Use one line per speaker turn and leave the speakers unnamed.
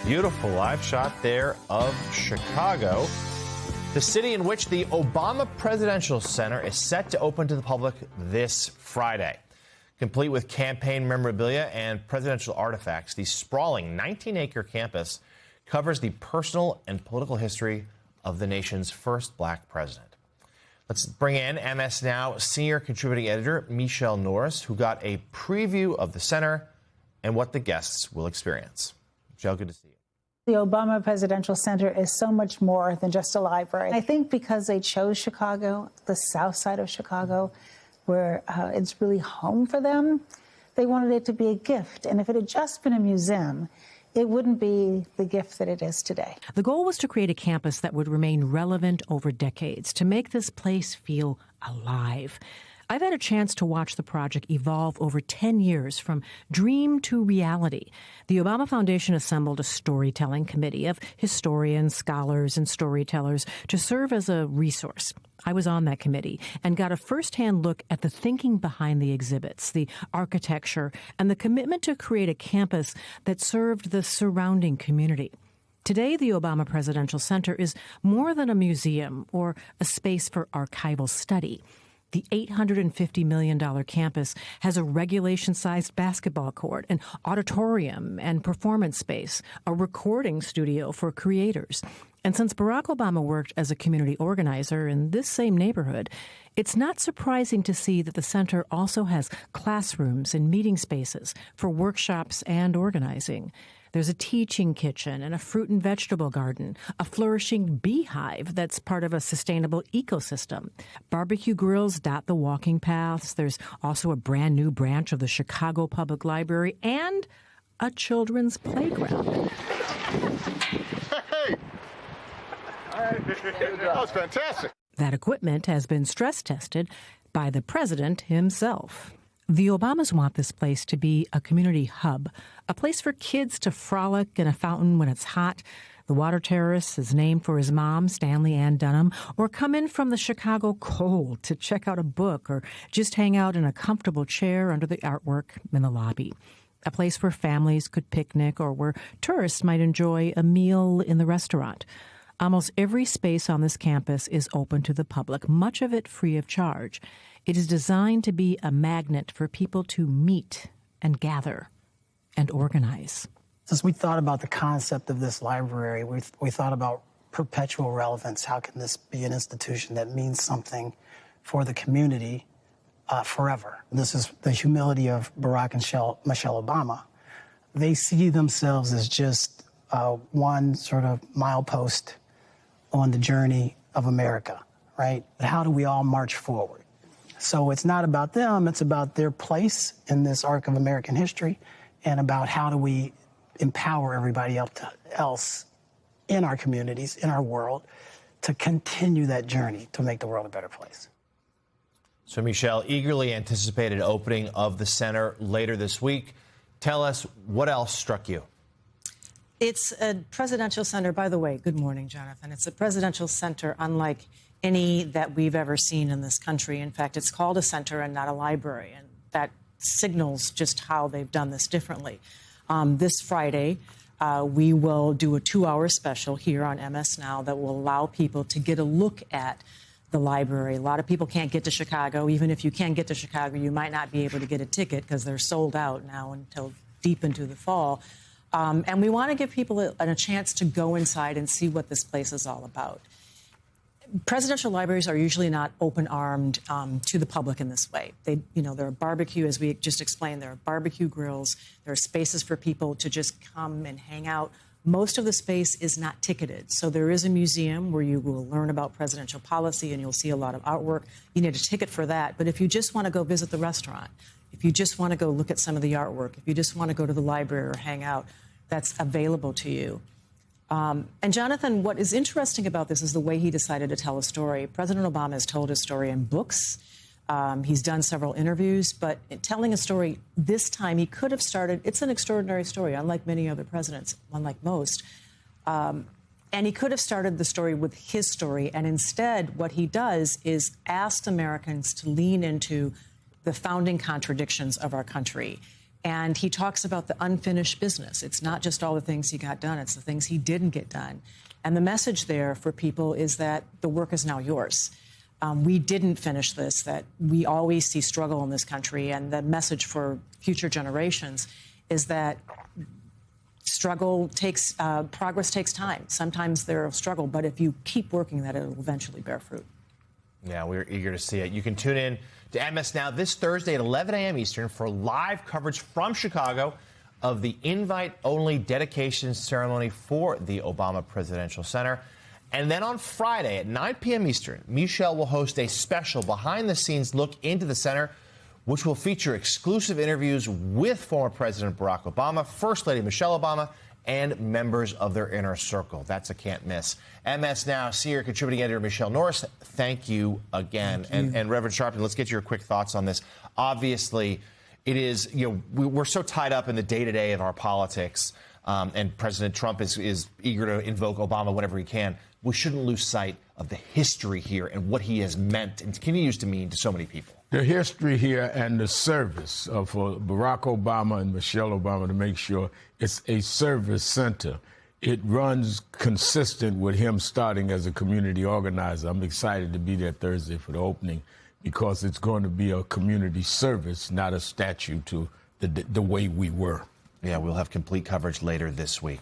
Beautiful live shot there of Chicago, the city in which the Obama Presidential Center is set to open to the public this Friday. Complete with campaign memorabilia and presidential artifacts, the sprawling 19-acre campus covers the personal and political history of the nation's first black president. Let's bring in MS Now senior contributing editor Michelle Norris, who got a preview of the center and what the guests will experience. Michelle, good to see you.
The Obama Presidential Center is so much more than just a library. I think because they chose Chicago, the south side of Chicago, where it's really home for them, they wanted it to be a gift. And if it had just been a museum, it wouldn't be the gift that it is today.
The goal was to create a campus that would remain relevant over decades, to make this place feel alive. I've had a chance to watch the project evolve over 10 years, from dream to reality. The Obama Foundation assembled a storytelling committee of historians, scholars, and storytellers to serve as a resource. I was on that committee and got a firsthand look at the thinking behind the exhibits, the architecture, and the commitment to create a campus that served the surrounding community. Today, the Obama Presidential Center is more than a museum or a space for archival study. The $850 million campus has a regulation-sized basketball court, an auditorium and performance space, a recording studio for creators. And since Barack Obama worked as a community organizer in this same neighborhood, it's not surprising to see that the center also has classrooms and meeting spaces for workshops and organizing. There's a teaching kitchen and a fruit and vegetable garden, a flourishing beehive that's part of a sustainable ecosystem. Barbecue grills dot the walking paths. There's also a brand new branch of the Chicago Public Library and a children's playground.
Hey! That was fantastic.
That equipment has been stress tested by the president himself. The Obamas want this place to be a community hub, a place for kids to frolic in a fountain when it's hot. The water terrace is named for his mom, Stanley Ann Dunham, or come in from the Chicago cold to check out a book or just hang out in a comfortable chair under the artwork in the lobby. A place where families could picnic or where tourists might enjoy a meal in the restaurant. Almost every space on this campus is open to the public, much of it free of charge. It is designed to be a magnet for people to meet and gather and organize.
Since we thought about the concept of this library, we thought about perpetual relevance. How can this be an institution that means something for the community forever? This is the humility of Barack and Michelle Obama. They see themselves as just one sort of milepost on the journey of America, right? How do we all march forward? So it's not about them, it's about their place in this arc of American history and about how do we empower everybody else in our communities, in our world, to continue that journey to make the world a better place.
So, Michelle, eagerly anticipated opening of the center later this week. Tell us what else struck you.
It's a presidential center, by the way. Good morning, Jonathan. It's a presidential center unlike any that we've ever seen in this country. In fact, it's called a center and not a library, and that signals just how they've done this differently. This Friday, we will do a 2-hour special here on MS Now that will allow people to get a look at the library. A lot of people can't get to Chicago. Even if you can get to Chicago, you might not be able to get a ticket because they're sold out now until deep into the fall. And we want to give people a chance to go inside and see what this place is all about. Presidential libraries are usually not open-armed to the public in this way. There are barbecue, as we just explained, there are barbecue grills. There are spaces for people to just come and hang out. Most of the space is not ticketed. So there is a museum where you will learn about presidential policy and you'll see a lot of artwork. You need a ticket for that. But if you just want to go visit the restaurant, if you just want to go look at some of the artwork, if you just want to go to the library or hang out, that's available to you. And Jonathan, what is interesting about this is the way he decided to tell a story. President Obama has told his story in books. He's done several interviews, but telling a story this time, he could have started, it's an extraordinary story, unlike many other presidents, unlike most. And he could have started the story with his story. And instead, what he does is ask Americans to lean into the founding contradictions of our country And he talks about the unfinished business. It's not just all the things he got done, it's the things he didn't get done. And the message there for people is that the work is now yours. We didn't finish this, that we always see struggle in this country. And the message for future generations is that progress takes time. Sometimes there's struggle, but if you keep working, that it'll eventually bear fruit.
Yeah, we're eager to see it. You can tune in to MS Now this Thursday at 11 a.m. Eastern for live coverage from Chicago of the invite-only dedication ceremony for the Obama Presidential Center. And then on Friday at 9 p.m. Eastern, Michelle will host a special behind-the-scenes look into the center, which will feature exclusive interviews with former President Barack Obama, First Lady Michelle Obama, and members of their inner circle. That's a can't miss. MS Now senior contributing editor Michelle Norris, thank you again. And Reverend Sharpton, let's get your quick thoughts on this. Obviously, it is, we're so tied up in the day-to-day of our politics, and President Trump is eager to invoke Obama whenever he can. We shouldn't lose sight of the history here and what he has meant and continues to mean to so many people.
The history here and the service for Barack Obama and Michelle Obama to make sure it's a service center. It runs consistent with him starting as a community organizer. I'm excited to be there Thursday for the opening because it's going to be a community service, not a statue to the way we were.
Yeah, we'll have complete coverage later this week.